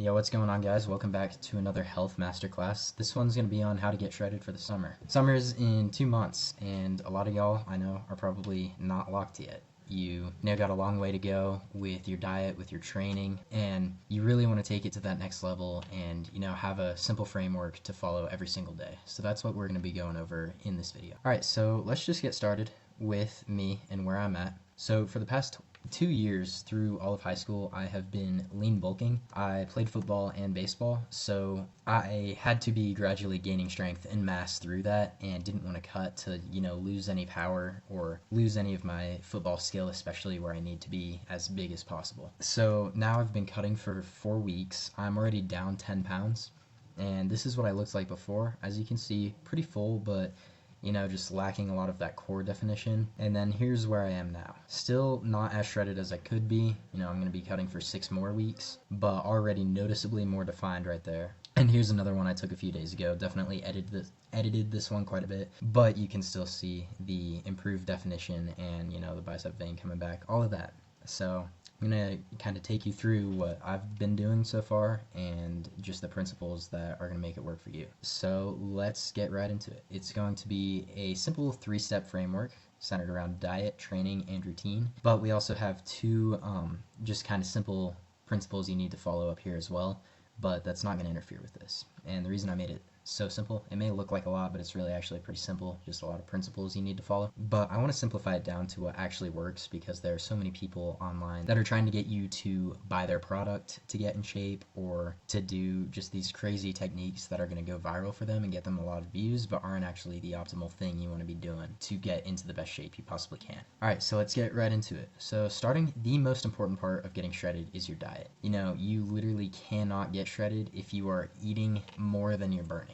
Yo, what's going on, guys? Welcome back to another health masterclass. This one's going to be on how to get shredded for the summer. Summer's in 2 months, and a lot of y'all, I know, are probably not locked yet. You now got a long way to go with your diet, with your training, and you really want to take it to that next level and, have a simple framework to follow every single day. So that's what we're going to be going over in this video. All right, so let's just get started with me and where I'm at. So for the past 2 years through all of high school, I have been lean bulking. I played football and baseball, so I had to be gradually gaining strength and mass through that and didn't want to cut to, lose any power or lose any of my football skill, especially where I need to be as big as possible. So now I've been cutting for 4 weeks. I'm already down 10 pounds, and this is what I looked like before. As you can see, pretty full, but just lacking a lot of that core definition. And then here's where I am now. Still not as shredded as I could be. I'm going to be cutting for 6 more weeks, but already noticeably more defined right there. And here's another one I took a few days ago. Definitely edited this one quite a bit, but you can still see the improved definition and, the bicep vein coming back, all of that. So I'm going to kind of take you through what I've been doing so far and just the principles that are going to make it work for you. So let's get right into it. It's going to be a simple 3-step framework centered around diet, training, and routine, but we also have 2 just kind of simple principles you need to follow up here as well, but that's not going to interfere with this. And the reason I made it so simple, it may look like a lot, but it's really actually pretty simple, just a lot of principles you need to follow. But I want to simplify it down to what actually works, because there are so many people online that are trying to get you to buy their product to get in shape, or to do just these crazy techniques that are going to go viral for them and get them a lot of views, but aren't actually the optimal thing you want to be doing to get into the best shape you possibly can. Alright, so let's get right into it. So starting, the most important part of getting shredded is your diet. You literally cannot get shredded if you are eating more than you're burning.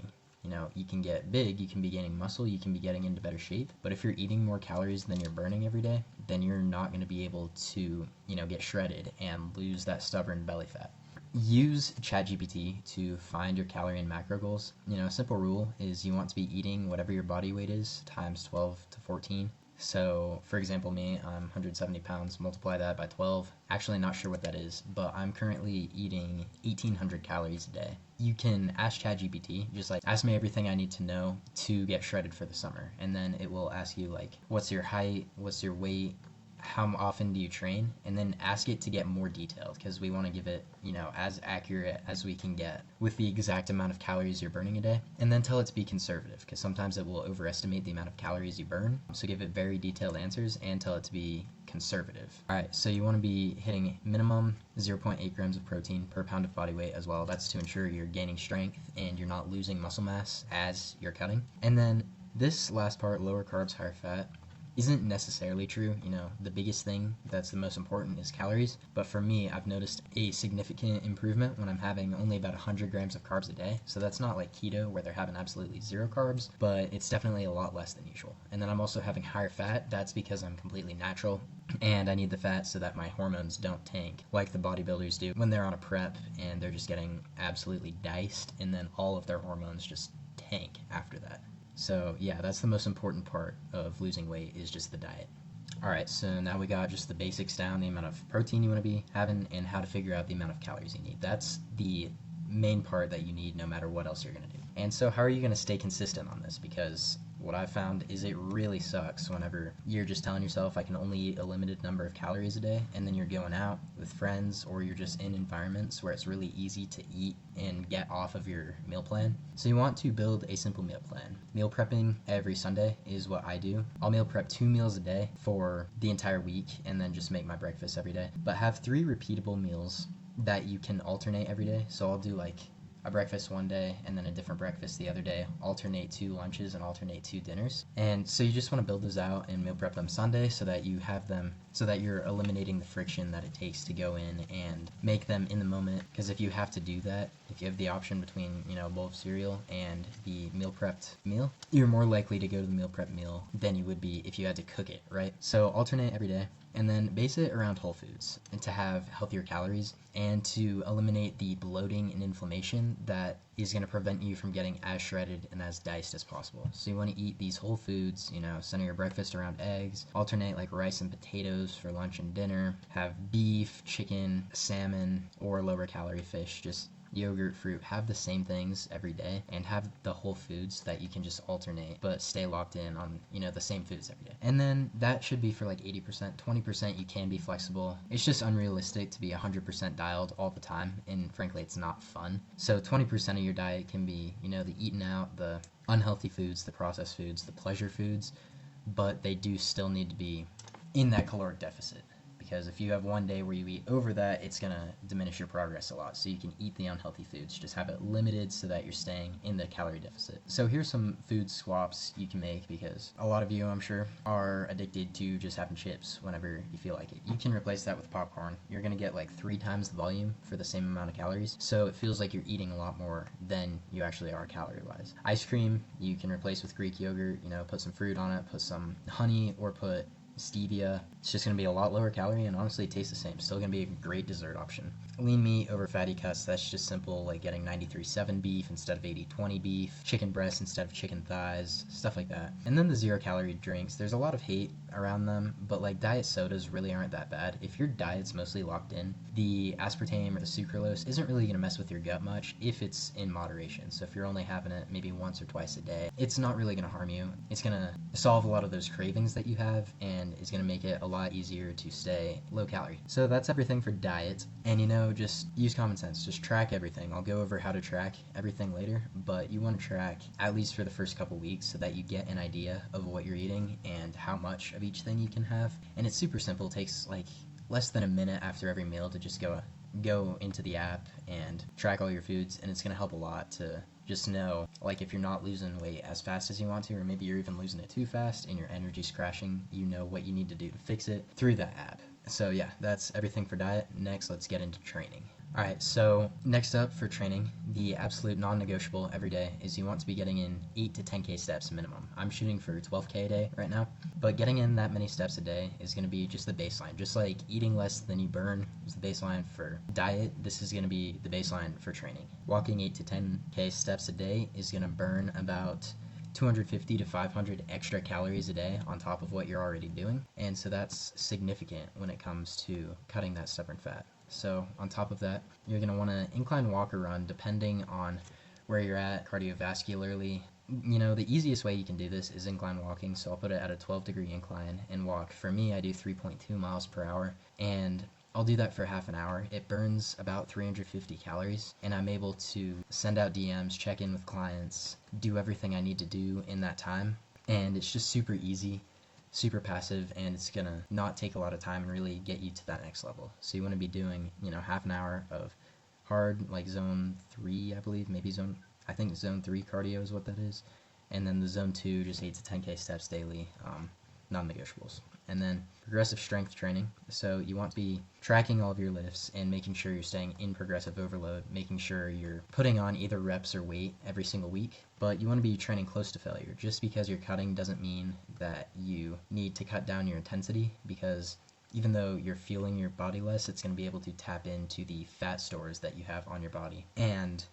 You can get big, you can be gaining muscle, you can be getting into better shape, but if you're eating more calories than you're burning every day, then you're not going to be able to, get shredded and lose that stubborn belly fat. Use ChatGPT to find your calorie and macro goals. A simple rule is you want to be eating whatever your body weight is times 12 to 14. So, for example, me, I'm 170 pounds, multiply that by 12. Actually, not sure what that is, but I'm currently eating 1,800 calories a day. You can ask ChatGPT, just like, ask me everything I need to know to get shredded for the summer. And then it will ask you, like, what's your height, what's your weight, how often do you train, and then ask it to get more detailed, because we want to give it, as accurate as we can get with the exact amount of calories you're burning a day, and then tell it to be conservative, because sometimes it will overestimate the amount of calories you burn. So give it very detailed answers and tell it to be conservative. Alright, so you want to be hitting minimum 0.8 grams of protein per pound of body weight as well. That's to ensure you're gaining strength and you're not losing muscle mass as you're cutting. And then this last part, lower carbs, higher fat, isn't necessarily true. The biggest thing that's the most important is calories, but for me, I've noticed a significant improvement when I'm having only about 100 grams of carbs a day. So that's not like keto where they're having absolutely 0 carbs, but it's definitely a lot less than usual. And then I'm also having higher fat. That's because I'm completely natural and I need the fat so that my hormones don't tank like the bodybuilders do when they're on a prep and they're just getting absolutely diced, and then all of their hormones just tank after that. So yeah, that's the most important part of losing weight, is just the diet. Alright, so now we got just the basics down, the amount of protein you want to be having, and how to figure out the amount of calories you need. That's the main part that you need no matter what else you're going to do. And so how are you going to stay consistent on this? Because what I've found is it really sucks whenever you're just telling yourself, I can only eat a limited number of calories a day, and then you're going out with friends, or you're just in environments where it's really easy to eat and get off of your meal plan. So you want to build a simple meal plan. Meal prepping every Sunday is what I do. I'll meal prep 2 meals a day for the entire week, and then just make my breakfast every day. But have 3 repeatable meals that you can alternate every day. So I'll do like a breakfast one day and then a different breakfast the other day, alternate 2 lunches and alternate 2 dinners. And so you just want to build those out and meal prep them Sunday so that you have them, so that you're eliminating the friction that it takes to go in and make them in the moment. Because if you have to do that, if you have the option between, a bowl of cereal and the meal prepped meal, you're more likely to go to the meal prep meal than you would be if you had to cook it, right? So alternate every day, and then base it around whole foods, and to have healthier calories and to eliminate the bloating and inflammation that is going to prevent you from getting as shredded and as diced as possible. So you want to eat these whole foods, center your breakfast around eggs, alternate like rice and potatoes for lunch and dinner, have beef, chicken, salmon, or lower calorie fish, just yogurt, fruit, have the same things every day, and have the whole foods that you can just alternate but stay locked in on, the same foods every day. And then that should be for like 80%. 20% you can be flexible. It's just unrealistic to be 100% dialed all the time, and frankly it's not fun. So 20% of your diet can be, the eaten out, the unhealthy foods, the processed foods, the pleasure foods, but they do still need to be in that caloric deficit. Because if you have one day where you eat over that, it's going to diminish your progress a lot. So you can eat the unhealthy foods, just have it limited so that you're staying in the calorie deficit. So here's some food swaps you can make, because a lot of you, I'm sure, are addicted to just having chips whenever you feel like it. You can replace that with popcorn. You're going to get like 3 times the volume for the same amount of calories. So it feels like you're eating a lot more than you actually are calorie-wise. Ice cream, you can replace with Greek yogurt, put some fruit on it, put some honey, or put stevia. It's just going to be a lot lower calorie, and honestly it tastes the same. Still going to be a great dessert option. Lean meat over fatty cuts, that's just simple, like getting 93-7 beef instead of 80-20 beef, chicken breast instead of chicken thighs, stuff like that. And then the 0-calorie drinks, there's a lot of hate around them, but like diet sodas really aren't that bad. If your diet's mostly locked in, the aspartame or the sucralose isn't really going to mess with your gut much if it's in moderation. So if you're only having it maybe once or twice a day, it's not really going to harm you. It's going to solve a lot of those cravings that you have, and is going to make it a lot easier to stay low calorie. So that's everything for diet. And just use common sense. Just track everything. I'll go over how to track everything later, but you want to track at least for the first couple weeks so that you get an idea of what you're eating and how much of each thing you can have. And it's super simple. It takes like less than a minute after every meal to just go into the app and track all your foods, and it's going to help a lot to just know, like, if you're not losing weight as fast as you want to, or maybe you're even losing it too fast and your energy's crashing, you know what you need to do to fix it through that app. So yeah, that's everything for diet. Next, let's get into training. Alright, so next up for training, the absolute non-negotiable every day is you want to be getting in 8 to 10k steps minimum. I'm shooting for 12k a day right now, but getting in that many steps a day is going to be just the baseline. Just like eating less than you burn is the baseline for diet, this is going to be the baseline for training. Walking 8 to 10k steps a day is going to burn about 250 to 500 extra calories a day on top of what you're already doing, and so that's significant when it comes to cutting that stubborn fat. So on top of that, you're going to want to incline walk or run depending on where you're at cardiovascularly. The easiest way you can do this is incline walking, so I'll put it at a 12-degree incline and walk. For me, I do 3.2 miles per hour, and I'll do that for half an hour. It burns about 350 calories, and I'm able to send out DMs, check in with clients, do everything I need to do in that time, and it's just super easy, super passive, and it's gonna not take a lot of time and really get you to that next level. So you want to be doing, half an hour of hard, like zone 3, I believe, I think zone 3 cardio is what that is, and then the zone 2, just 8 to 10k steps daily, non-negotiables. And then progressive strength training. So you want to be tracking all of your lifts and making sure you're staying in progressive overload, making sure you're putting on either reps or weight every single week. But you want to be training close to failure. Just because you're cutting doesn't mean that you need to cut down your intensity, because even though you're fueling your body less, it's going to be able to tap into the fat stores that you have on your body and,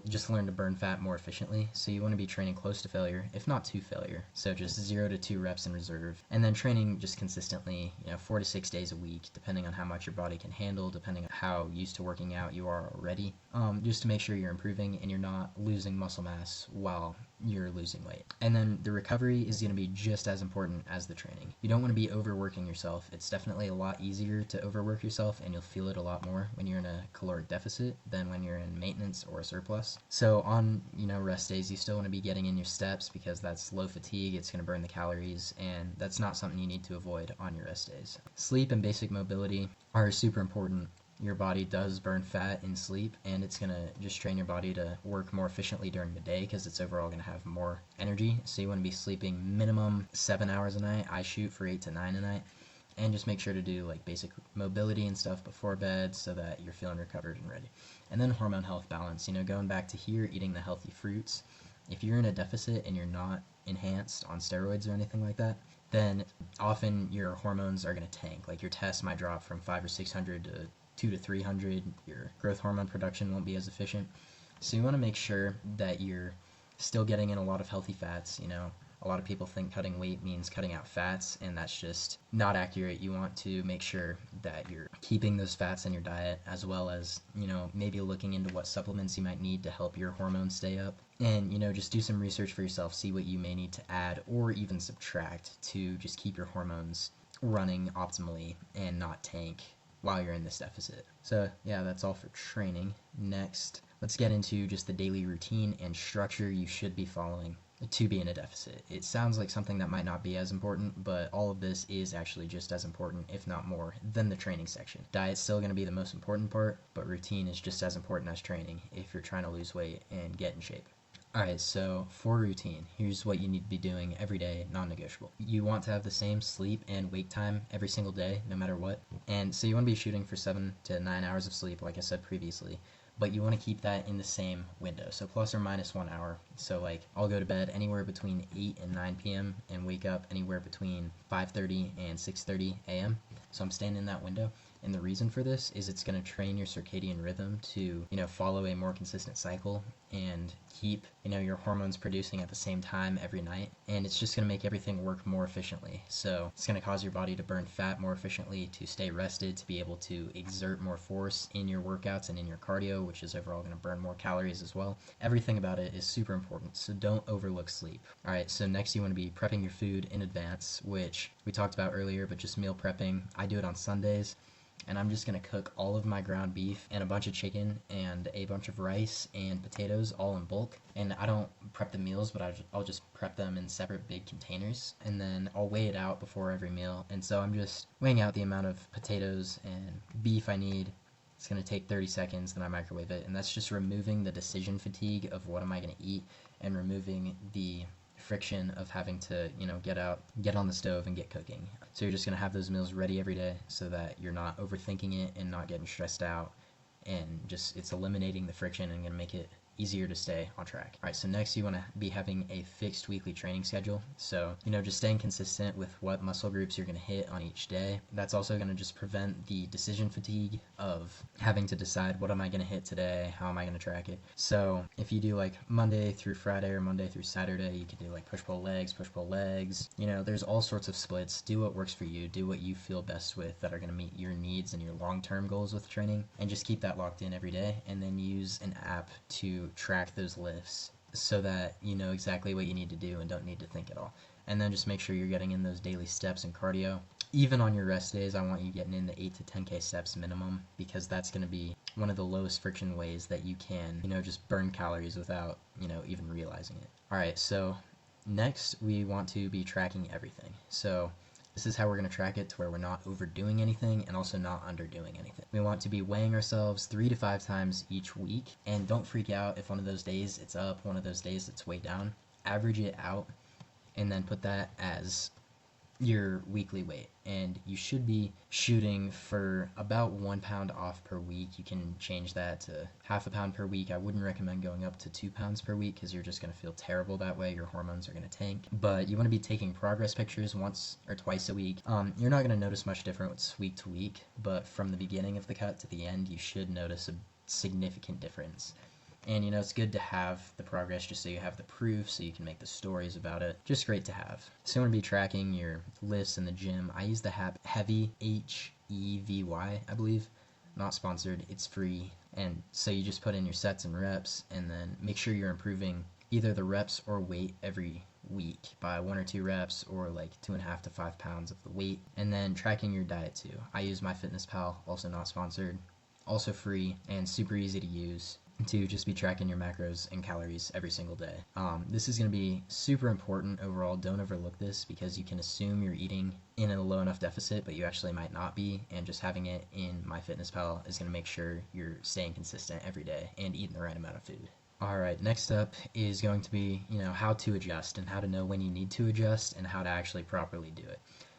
just learn to burn fat more efficiently. So you want to be training close to failure, if not to failure. So just 0 to 2 reps in reserve. And then training just consistently, 4 to 6 days a week, depending on how much your body can handle, depending on how used to working out you are already, just to make sure you're improving and you're not losing muscle mass while you're losing weight. And then the recovery is going to be just as important as the training. You don't want to be overworking yourself. It's definitely a lot easier to overwork yourself, and you'll feel it a lot more when you're in a caloric deficit than when you're in maintenance or a surplus. So on, rest days, you still want to be getting in your steps, because that's low fatigue, it's going to burn the calories, and that's not something you need to avoid on your rest days. Sleep and basic mobility are super important. Your body does burn fat in sleep, and it's going to just train your body to work more efficiently during the day, because it's overall going to have more energy. So you want to be sleeping minimum 7 hours a night. I shoot for 8 to 9 a night. And just make sure to do like basic mobility and stuff before bed so that you're feeling recovered and ready. And then hormone health balance, going back to here, eating the healthy fruits. If you're in a deficit and you're not enhanced on steroids or anything like that, then often your hormones are going to tank. Like your tests might drop from 500 or 600 to 200 to 300. Your growth hormone production won't be as efficient. So you want to make sure that you're still getting in a lot of healthy fats, A lot of people think cutting weight means cutting out fats, and that's just not accurate. You want to make sure that you're keeping those fats in your diet, as well as, maybe looking into what supplements you might need to help your hormones stay up. And, just do some research for yourself, see what you may need to add or even subtract to just keep your hormones running optimally and not tank while you're in this deficit. So yeah, that's all for training. Next, let's get into just the daily routine and structure you should be following to be in a deficit. It sounds like something that might not be as important, but all of this is actually just as important, if not more, than the training section. Diet's still going to be the most important part, but routine is just as important as training if you're trying to lose weight and get in shape. Alright, so for routine, here's what you need to be doing every day, non-negotiable. You want to have the same sleep and wake time every single day, no matter what. And so you want to be shooting for 7 to 9 hours of sleep, like I said previously, but you want to keep that in the same window, so plus or minus 1 hour. So like, I'll go to bed anywhere between 8 and 9 p.m. and wake up anywhere between 5:30 and 6:30 a.m. So I'm staying in that window. And the reason for this is it's going to train your circadian rhythm to, follow a more consistent cycle and keep, your hormones producing at the same time every night. And it's just going to make everything work more efficiently. So it's going to cause your body to burn fat more efficiently, to stay rested, to be able to exert more force in your workouts and in your cardio, which is overall going to burn more calories as well. Everything about it is super important, so don't overlook sleep. Alright, so next you want to be prepping your food in advance, which we talked about earlier, but just meal prepping. I do it on Sundays. And I'm just going to cook all of my ground beef and a bunch of chicken and a bunch of rice and potatoes all in bulk. And I don't prep the meals, but I'll just prep them in separate big containers. And then I'll weigh it out before every meal. And so I'm just weighing out the amount of potatoes and beef I need. It's going to take 30 seconds, then I microwave it. And that's just removing the decision fatigue of what am I going to eat and removing the friction of having to, get on the stove and get cooking. So you're just going to have those meals ready every day so that you're not overthinking it and not getting stressed out, and just it's eliminating the friction and going to make it easier to stay on track. Alright, so next you want to be having a fixed weekly training schedule. So, just staying consistent with what muscle groups you're going to hit on each day. That's also going to just prevent the decision fatigue of having to decide what am I going to hit today, how am I going to track it. So if you do like Monday through Friday or Monday through Saturday, you can do like push-pull legs. There's all sorts of splits. Do what works for you. Do what you feel best with that are going to meet your needs and your long-term goals with training, and just keep that locked in every day, and then use an app to track those lifts so that you know exactly what you need to do and don't need to think at all. And then just make sure you're getting in those daily steps and cardio. Even on your rest days, I want you getting in the 8 to 10K steps minimum, because that's going to be one of the lowest friction ways that you can, just burn calories without, even realizing it. Alright, so next we want to be tracking everything. So this is how we're going to track it to where we're not overdoing anything and also not underdoing anything. We want to be weighing ourselves 3 to 5 times each week, and don't freak out if one of those days it's up, one of those days it's way down. Average it out and then put that as your weekly weight, and you should be shooting for about 1 pound off per week. You can change that to half a pound per week. I wouldn't recommend going up to 2 pounds per week because you're just going to feel terrible that way. Your hormones are going to tank. But you want to be taking progress pictures once or twice a week. You're not going to notice much difference week to week, but from the beginning of the cut to the end, you should notice a significant difference. And it's good to have the progress just so you have the proof, so you can make the stories about it. Just great to have. So you want to be tracking your lifts in the gym. I use the app Heavy, H-E-V-Y, I believe. Not sponsored, it's free. And so you just put in your sets and reps, and then make sure you're improving either the reps or weight every week by 1 or 2 reps, or like 2.5 to 5 pounds of the weight. And then tracking your diet too. I use MyFitnessPal, also not sponsored, also free, and super easy to use, to just be tracking your macros and calories every single day. This is going to be super important overall. Don't overlook this, because you can assume you're eating in a low enough deficit, but you actually might not be, and just having it in MyFitnessPal is going to make sure you're staying consistent every day and eating the right amount of food. Alright, next up is going to be, how to adjust and how to know when you need to adjust and how to actually properly do it.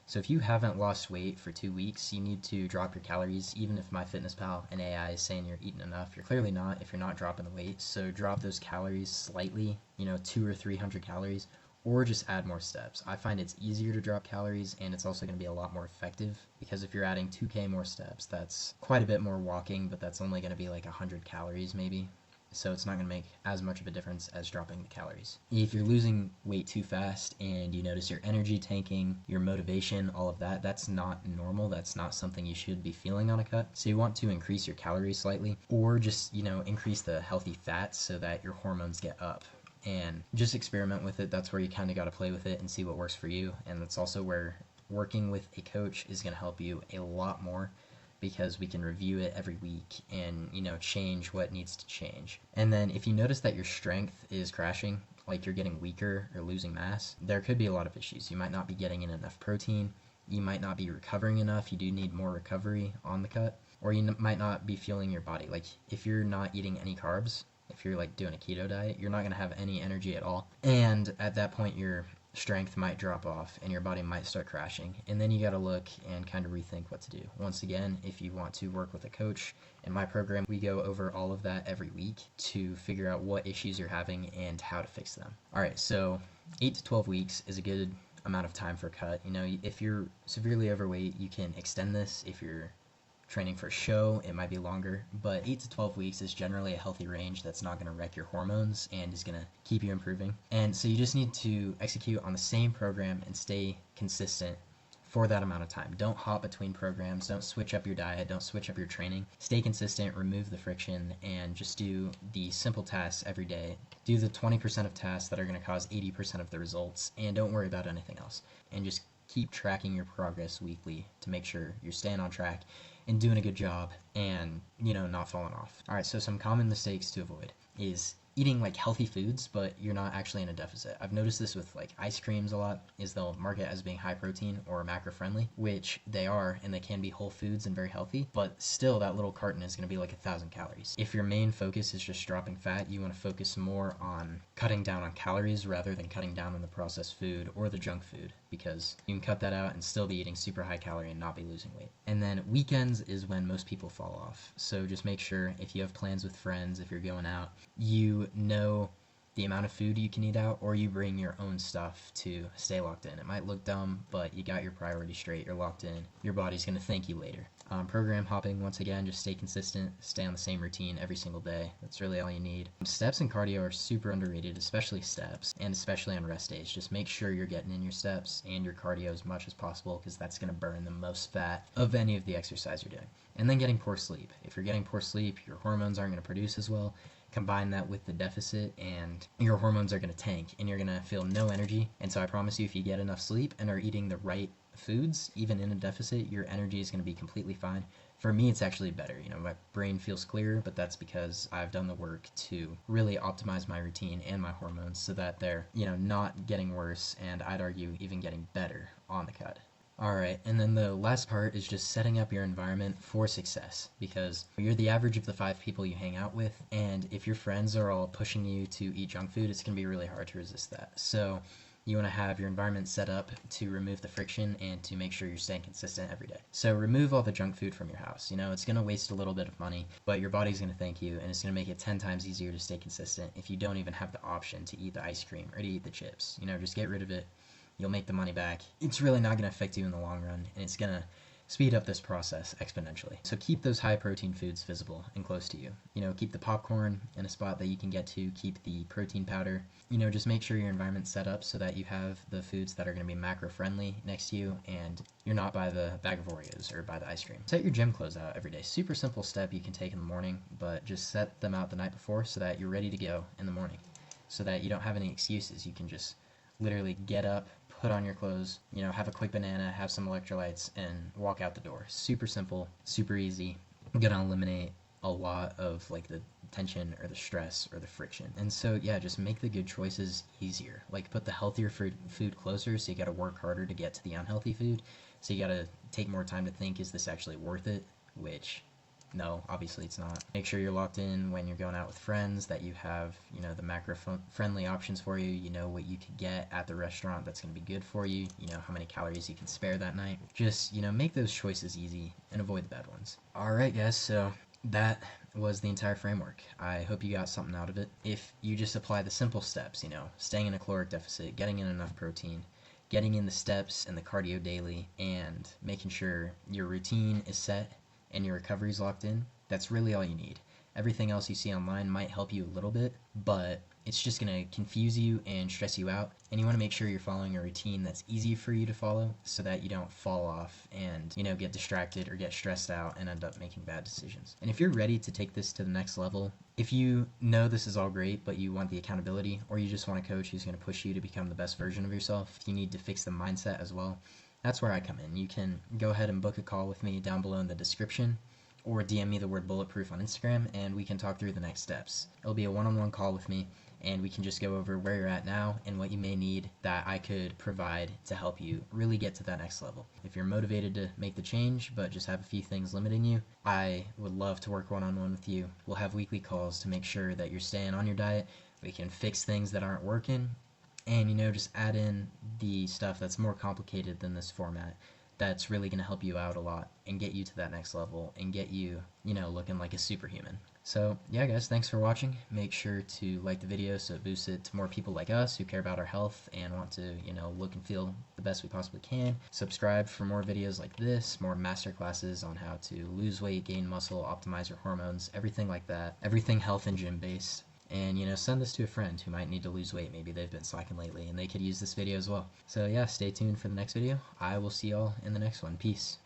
So if you haven't lost weight for 2 weeks, you need to drop your calories. Even if MyFitnessPal and AI is saying you're eating enough, you're clearly not if you're not dropping the weight. So drop those calories slightly, 200 or 300 calories, or just add more steps. I find it's easier to drop calories, and it's also going to be a lot more effective, because if you're adding 2K more steps, that's quite a bit more walking, but that's only going to be like 100 calories maybe. so it's not going to make as much of a difference as dropping the calories. If you're losing weight too fast and you notice your energy tanking, your motivation, all of that, that's not normal. That's not something you should be feeling on a cut. So you want to increase your calories slightly, or just, increase the healthy fats so that your hormones get up. And just experiment with it. That's where you kind of got to play with it and see what works for you. And that's also where working with a coach is going to help you a lot more, because we can review it every week and change what needs to change. And then if you notice that your strength is crashing, like you're getting weaker or losing mass, there could be a lot of issues. You might not be getting in enough protein, you might not be recovering enough, you do need more recovery on the cut, or you might not be feeling your body. Like if you're not eating any carbs, if you're like doing a keto diet, you're not going to have any energy at all, and at that point your strength might drop off and your body might start crashing, and then you got to look and kind of rethink what to do. Once again, if you want to work with a coach, in my program we go over all of that every week to figure out what issues you're having and how to fix them. Alright, so 8 to 12 weeks is a good amount of time for a cut. If you're severely overweight, you can extend this. If you're training for a show, it might be longer, but 8 to 12 weeks is generally a healthy range that's not going to wreck your hormones and is going to keep you improving. And so you just need to execute on the same program and stay consistent for that amount of time. Don't hop between programs, don't switch up your diet, don't switch up your training. Stay consistent, remove the friction, and just do the simple tasks every day. Do the 20% of tasks that are going to cause 80% of the results, and don't worry about anything else. And just keep tracking your progress weekly to make sure you're staying on track and doing a good job and, not falling off. Alright, so some common mistakes to avoid is eating like healthy foods, but you're not actually in a deficit. I've noticed this with like ice creams a lot, is they'll market as being high protein or macro friendly, which they are, and they can be whole foods and very healthy, but still that little carton is going to be like 1,000 calories. If your main focus is just dropping fat, you want to focus more on cutting down on calories rather than cutting down on the processed food or the junk food, because you can cut that out and still be eating super high calorie and not be losing weight. And then weekends is when most people fall off. So just make sure if you have plans with friends, if you're going out, you know the amount of food you can eat out, or you bring your own stuff to stay locked in. It might look dumb, but you got your priorities straight, you're locked in, your body's going to thank you later. Program hopping, once again, just stay consistent, stay on the same routine every single day. That's really all you need. Steps and cardio are super underrated, especially steps, and especially on rest days. Just make sure you're getting in your steps and your cardio as much as possible, because that's going to burn the most fat of any of the exercise you're doing. And then getting poor sleep. If you're getting poor sleep, your hormones aren't going to produce as well. Combine that with the deficit and your hormones are going to tank and you're going to feel no energy. And so I promise you, if you get enough sleep and are eating the right foods, even in a deficit, your energy is going to be completely fine. For me, it's actually better. My brain feels clearer, but that's because I've done the work to really optimize my routine and my hormones so that they're, not getting worse, and I'd argue even getting better on the cut. Alright, and then the last part is just setting up your environment for success, because you're the average of the 5 people you hang out with, and if your friends are all pushing you to eat junk food, it's going to be really hard to resist that. So you want to have your environment set up to remove the friction and to make sure you're staying consistent every day. So remove all the junk food from your house. It's going to waste a little bit of money, but your body's going to thank you, and it's going to make it 10 times easier to stay consistent if you don't even have the option to eat the ice cream or to eat the chips. Just get rid of it. You'll make the money back. It's really not going to affect you in the long run, and it's going to speed up this process exponentially. So keep those high protein foods visible and close to you. Keep the popcorn in a spot that you can get to. Keep the protein powder. Just make sure your environment's set up so that you have the foods that are going to be macro friendly next to you, and you're not by the bag of Oreos or by the ice cream. Set your gym clothes out every day. Super simple step you can take in the morning, but just set them out the night before so that you're ready to go in the morning, so that you don't have any excuses. You can just literally get up, put on your clothes, have a quick banana, have some electrolytes, and walk out the door. Super simple, super easy. Gonna eliminate a lot of like the tension or the stress or the friction. And so yeah, just make the good choices easier. Like put the healthier food closer, so you gotta work harder to get to the unhealthy food. So you gotta take more time to think, is this actually worth it? Which, no, obviously it's not. Make sure you're locked in when you're going out with friends, that you have, the macro-friendly options for you. You know what you could get at the restaurant that's going to be good for you. You know how many calories you can spare that night. Just, make those choices easy and avoid the bad ones. Alright guys, so that was the entire framework. I hope you got something out of it. If you just apply the simple steps, staying in a caloric deficit, getting in enough protein, getting in the steps and the cardio daily, and making sure your routine is set and your recovery's locked in, that's really all you need. Everything else you see online might help you a little bit, but it's just going to confuse you and stress you out. And you want to make sure you're following a routine that's easy for you to follow so that you don't fall off and, get distracted or get stressed out and end up making bad decisions. And if you're ready to take this to the next level, if you know this is all great, but you want the accountability, or you just want a coach who's going to push you to become the best version of yourself, you need to fix the mindset as well. That's where I come in. You can go ahead and book a call with me down below in the description, or DM me the word bulletproof on Instagram, and we can talk through the next steps. It'll be a one-on-one call with me, and we can just go over where you're at now and what you may need that I could provide to help you really get to that next level. If you're motivated to make the change but just have a few things limiting you, I would love to work one-on-one with you. We'll have weekly calls to make sure that you're staying on your diet. We can fix things that aren't working, and just add in the stuff that's more complicated than this format that's really going to help you out a lot and get you to that next level and get you, looking like a superhuman. So yeah, guys, thanks for watching. Make sure to like the video so it boosts it to more people like us who care about our health and want to, look and feel the best we possibly can. Subscribe for more videos like this, more masterclasses on how to lose weight, gain muscle, optimize your hormones, everything like that. Everything health and gym based. And send this to a friend who might need to lose weight. Maybe they've been slacking lately and they could use this video as well. So yeah, stay tuned for the next video. I will see y'all in the next one. Peace.